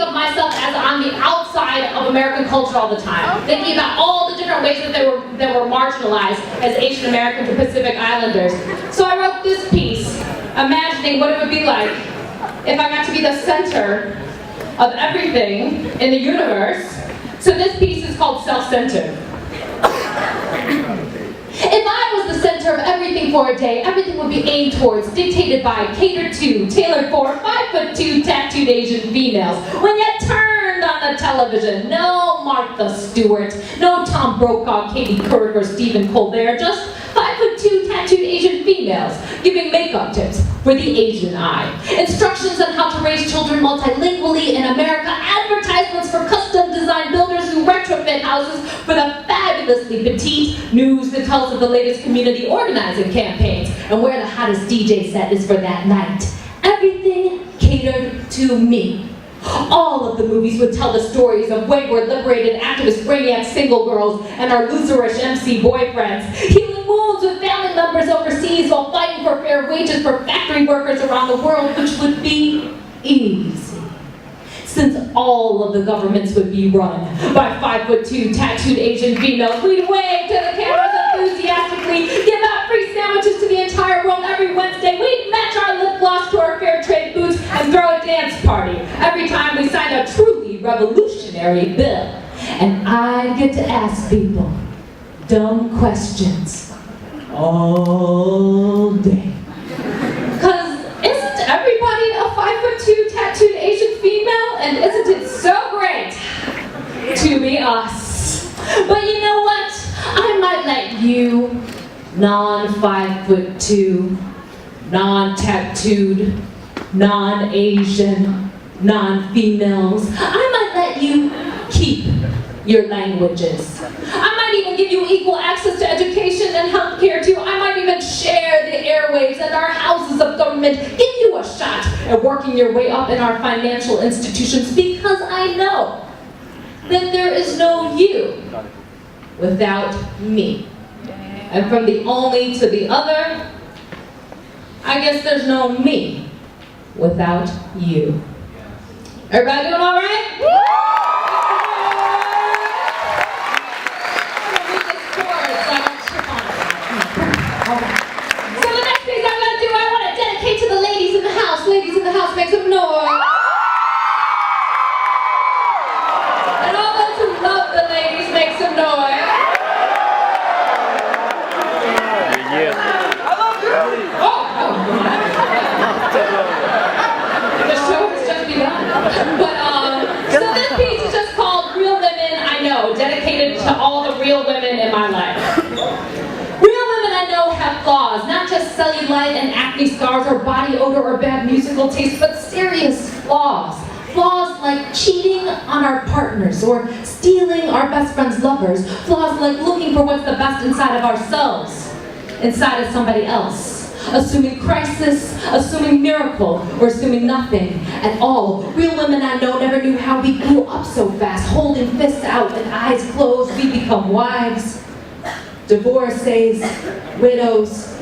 of myself as on the outside of American culture all the time, thinking about all the different ways that they were marginalized as Asian Americans and Pacific Islanders. So I wrote this piece, imagining what it would be like if I got to be the center of everything in the universe. So this piece is called Self-Centered. If I was the center of everything for a day, everything would be aimed towards, dictated by, catered to, tailored for 5'2" tattooed Asian females. When you turned on the television, no Martha Stewart, no Tom Brokaw, Katie Couric, or Stephen Colbert, just 5'2" tattooed Asian females giving makeup tips for the Asian eye. Instructions on how to raise children multilingually in America, advertisements for custom design builders who retrofit houses for the fabulously petite, news that tells of the latest community organizing campaigns and where the hottest DJ set is for that night. Everything catered to me. All of the movies would tell the stories of wayward, liberated, activist, brainiac single girls and our loserish MC boyfriends, healing wounds with family members overseas while fighting for fair wages for factory workers around the world, which would be easy, since all of the governments would be run by 5'2" tattooed Asian females. We'd wave to the cameras enthusiastically, give out free sandwiches to the entire world every Wednesday. We'd match our lip gloss to our fair trade boots and throw a dance party every time we signed a truly revolutionary bill. And I'd get to ask people dumb questions all day. Cause isn't everybody a 5'2" tattooed Asian female? And isn't it so great to be us? But you know what? I might let you, non-5'2", non-tattooed, non-Asian, non-females, I might let you keep your languages. I might even give you equal access to education and healthcare too. I might even share the airwaves at our houses of government, give you a shot at working your way up in our financial institutions, because I know that there is no you without me. And from the only to the other, I guess there's no me without you. Everybody doing all right? So the next piece I'm going to do, I want to dedicate to the ladies in the house. Ladies in the house, make some noise. And all those who love the ladies, make some noise. I love you. The show has just begun. But so this piece is just called Real Women I Know, dedicated to all the real women in my life. Real women I know have flaws, not just cellulite and acne scars or body odor or bad musical taste, but serious flaws. Flaws like cheating on our partners or stealing our best friend's lovers. Flaws like looking for what's the best inside of ourselves, inside of somebody else. Assuming crisis, assuming miracle, or assuming nothing at all. Real women I know never knew how we grew up so fast, holding fists out and eyes closed. We become wives, divorcees, widows.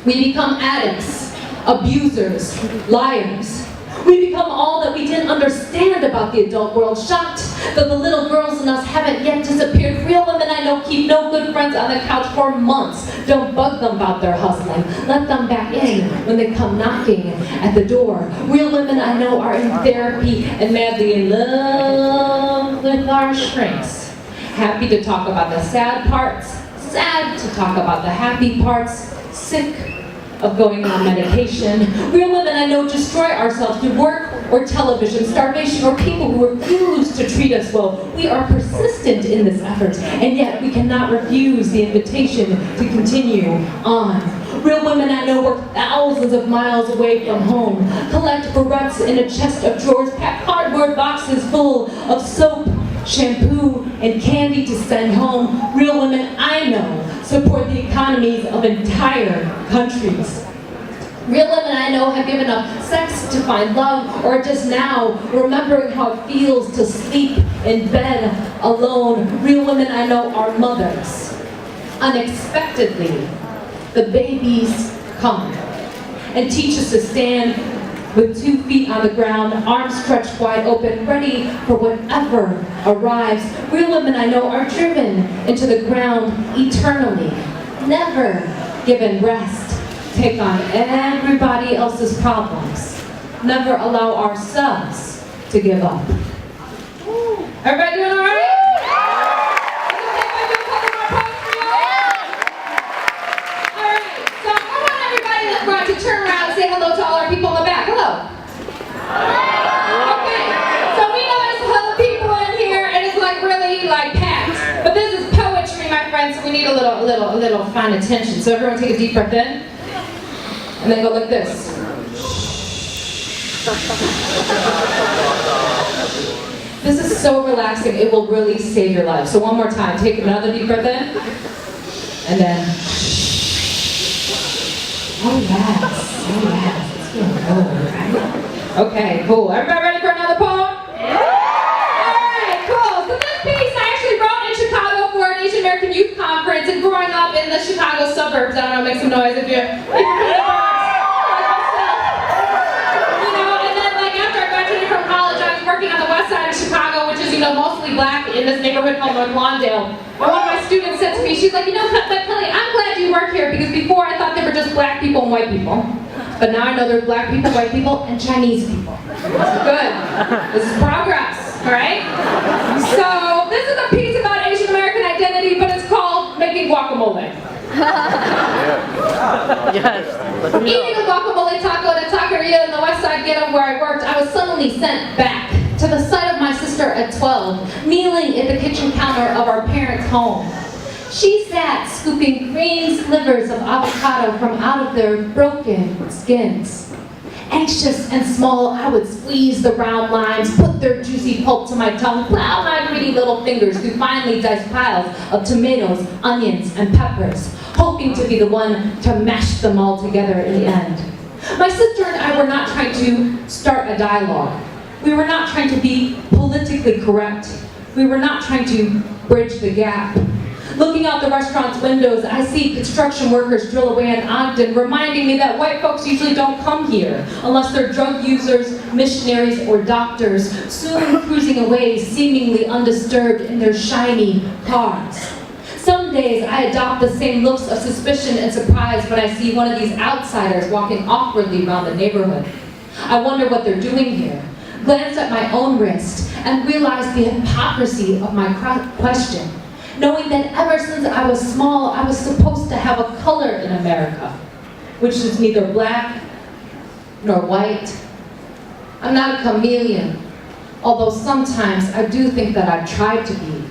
We become addicts, abusers, liars. We become all that we didn't understand about the adult world, shocked that the little girls in us haven't yet disappeared. Real women I know keep no good friends on the couch for months. Don't bug them about their hustling. Let them back in when they come knocking at the door. Real women I know are in therapy and madly in love with our shrinks. Happy to talk about the sad parts, sad to talk about the happy parts, sick of going on medication. Real women I know destroy ourselves through work or television, starvation, or people who refuse to treat us well. We are persistent in this effort, and yet we cannot refuse the invitation to continue on. Real women I know work thousands of miles away from home, collect barrettes in a chest of drawers, pack cardboard boxes full of soap, shampoo, and candy to send home. Real women I know support the economies of entire countries. Real women I know have given up sex to find love, or just now remembering how it feels to sleep in bed alone. Real women I know are mothers. Unexpectedly, the babies come and teach us to stand with 2 feet on the ground, arms stretched wide open, ready for whatever arrives. Real women I know are driven into the ground eternally, never given rest, take on everybody else's problems, never allow ourselves to give up. Everybody doing all right? To turn around and say hello to all our people in the back. Hello. Okay. So we know there's a lot of people in here, and it's like really like packed. But this is poetry, my friends. So we need a little fine attention. So everyone take a deep breath in, and then go like this. This is so relaxing. It will really save your life. So one more time. Take another deep breath in, and then. Oh yes, it's feeling good, right? Okay, cool. Everybody ready for another poem? Yeah. Alright, cool. So this piece I actually wrote in Chicago for an Asian American Youth Conference, and growing up in the Chicago suburbs. I don't know, make some noise if you're from the suburbs. You know, and then like after I graduated from college, I was working on the west side of Chicago, which is, you know, mostly black in this neighborhood called North Lawndale. And one of my students said to me, she's like, you know, but Kelly, I'm glad you work here, because before I thought they were just black people and white people. But now I know there's black people, white people, and Chinese people. This is good. This is progress, all right? So this is a piece about Asian American identity, but it's called Making Guacamole. Yes. Eating a guacamole taco at a taqueria in the West Side ghetto where I worked, I was suddenly sent back to the site of my sister at 12, kneeling at the kitchen counter of our parents' home. She sat scooping green slivers of avocado from out of their broken skins. Anxious and small, I would squeeze the round limes, put their juicy pulp to my tongue, plow my greedy little fingers through finely diced piles of tomatoes, onions, and peppers, hoping to be the one to mash them all together in the end. My sister and I were not trying to start a dialogue. We were not trying to be politically correct. We were not trying to bridge the gap. Looking out the restaurant's windows, I see construction workers drill away in Ogden, reminding me that white folks usually don't come here unless they're drug users, missionaries, or doctors, soon cruising away seemingly undisturbed in their shiny cars. Some days I adopt the same looks of suspicion and surprise when I see one of these outsiders walking awkwardly around the neighborhood. I wonder what they're doing here, glance at my own wrist, and realize the hypocrisy of my question. Knowing that ever since I was small, I was supposed to have a color in America, which is neither black nor white. I'm not a chameleon, although sometimes I do think that I've tried to be.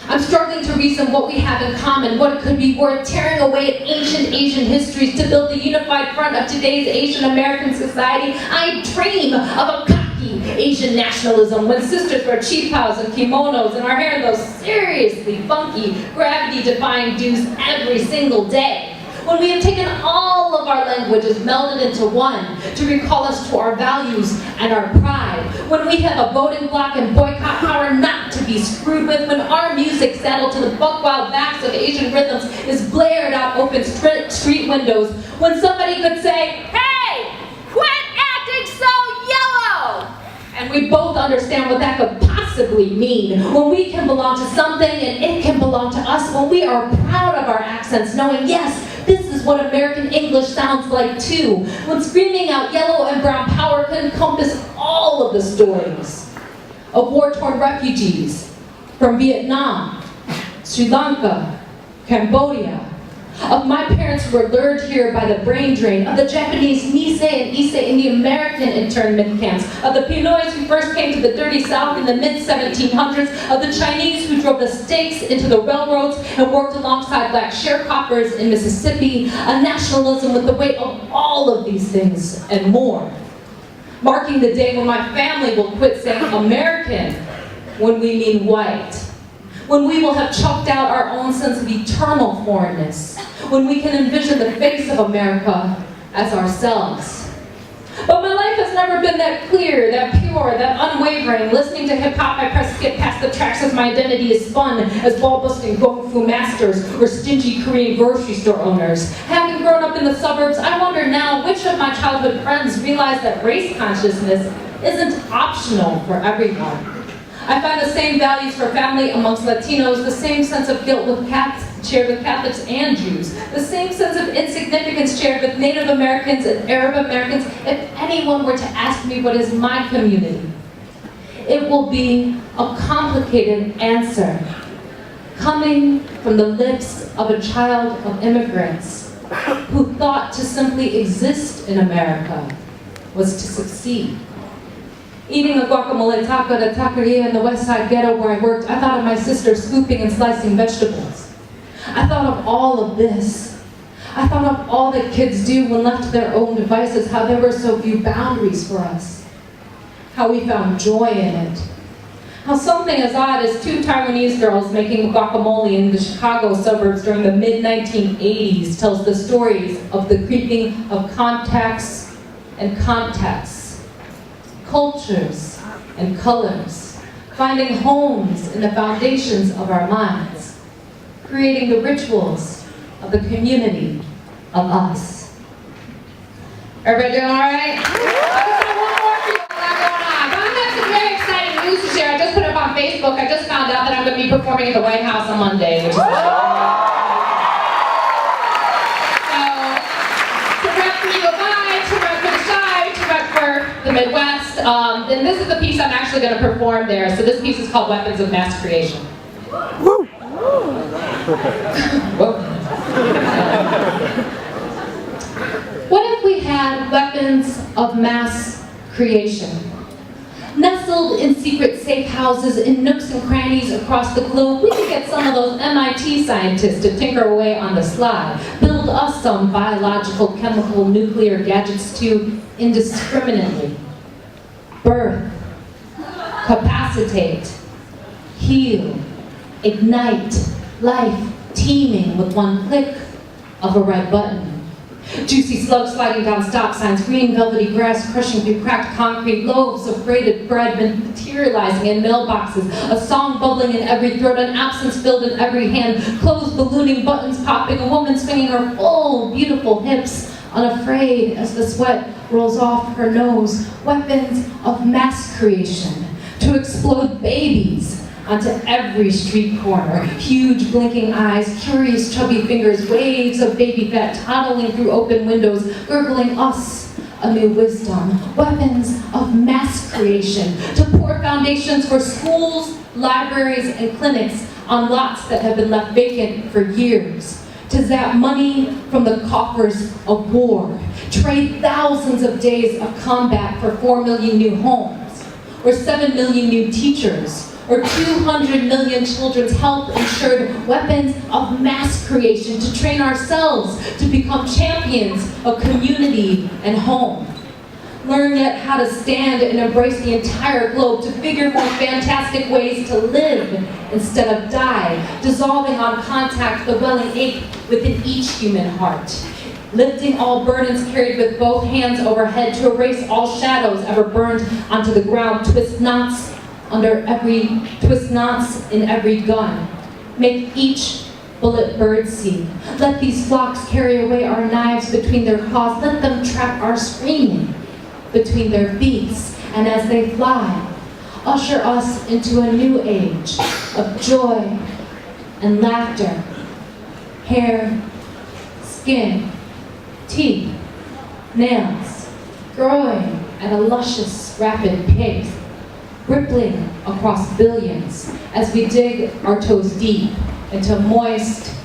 I'm struggling to reason what we have in common, what it could be worth tearing away at ancient Asian histories to build the unified front of today's Asian American society. I dream of a cocky Asian nationalism when sisters wear cheepaos and kimonos and our hair in those seriously funky, gravity-defying do's every single day. When we have taken all of our languages, melded into one, to recall us to our values and our pride. When we have a voting bloc and boycott power not to be screwed with. When our music, saddled to the buck-wild backs of Asian rhythms, is blared out open street windows. When somebody could say, "Hey, quit acting so yellow!" And we both understand what that could possibly mean. When we can belong to something and it can belong to us. When we are proud of our accents, knowing, yes, this is what American English sounds like too. When screaming out yellow and brown power can encompass all of the stories of war-torn refugees from Vietnam, Sri Lanka, Cambodia, of my parents who were lured here by the brain drain, of the Japanese Nisei and Issei in the American internment camps, of the Pinoys who first came to the dirty South in the mid-1700s, of the Chinese who drove the stakes into the railroads and worked alongside black sharecroppers in Mississippi, a nationalism with the weight of all of these things and more. Marking the day when my family will quit saying American when we mean white. When we will have chalked out our own sense of eternal foreignness. When we can envision the face of America as ourselves. But my life has never been that clear, that pure, that unwavering. Listening to hip-hop, I press skip past the tracks as my identity is spun as ball-busting kung fu masters or stingy Korean grocery store owners. Having grown up in the suburbs, I wonder now which of my childhood friends realize that race consciousness isn't optional for everyone. I find the same values for family amongst Latinos, the same sense of guilt with shared with Catholics and Jews, the same sense of insignificance shared with Native Americans and Arab Americans. If anyone were to ask me what is my community, it will be a complicated answer, coming from the lips of a child of immigrants who thought to simply exist in America was to succeed. Eating a guacamole taco at a taqueria in the West Side ghetto where I worked, I thought of my sister scooping and slicing vegetables. I thought of all of this. I thought of all that kids do when left to their own devices, how there were so few boundaries for us, how we found joy in it, how something as odd as two Taiwanese girls making guacamole in the Chicago suburbs during the mid-1980s tells the stories of the creeping of contacts and contexts, cultures and colors, finding homes in the foundations of our minds, creating the rituals of the community of us. Everybody doing all right? I just got one more for you going on. But I have some very exciting news to share. I just put it up on Facebook. I just found out that I'm going to be performing at the White House on Monday, which is to rep for U of I, to rep for the Tsai, to rep for the Midwest. And this is the piece I'm actually going to perform there. So this piece is called Weapons of Mass Creation. Woo! What if we had weapons of mass creation? Nestled in secret safe houses in nooks and crannies across the globe, we could get some of those MIT scientists to tinker away on the sly, build us some biological, chemical, nuclear gadgets to indiscriminately birth, capacitate, heal, ignite, life teeming with one click of a red button. Juicy slugs sliding down stop signs, green velvety grass crushing through cracked concrete, loaves of braided bread materializing in mailboxes, a song bubbling in every throat, an absence filled in every hand, clothes ballooning, buttons popping, a woman swinging her full, beautiful hips, unafraid as the sweat rolls off her nose. Weapons of mass creation to explode babies onto every street corner. Huge blinking eyes, curious chubby fingers, waves of baby fat toddling through open windows, gurgling us a new wisdom. Weapons of mass creation to pour foundations for schools, libraries, and clinics on lots that have been left vacant for years. To zap money from the coffers of war, trade thousands of days of combat for 4 million new homes, or 7 million new teachers, or 200 million children's health-insured. Weapons of mass creation to train ourselves to become champions of community and home. Learn yet how to stand and embrace the entire globe, to figure more fantastic ways to live instead of die, dissolving on contact the welling ache within each human heart. Lifting all burdens carried with both hands overhead to erase all shadows ever burned onto the ground, twist knots in every gun. Make each bullet birdseed. Let these flocks carry away our knives between their claws. Let them trap our screaming between their beaks. And as they fly, usher us into a new age of joy and laughter. Hair, skin, teeth, nails, growing at a luscious, rapid pace, rippling across billions as we dig our toes deep into moist,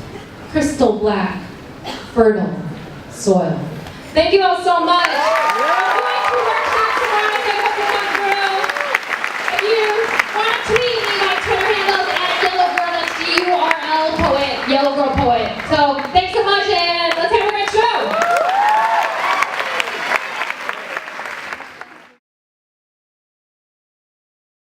crystal black, fertile soil. Thank you all so much. I'm going to workshop tomorrow, so I hope you come through. If you want to tweet me, my Twitter handle is @YellowGirl, that's GURL Poet, Yellow Girl Poet. So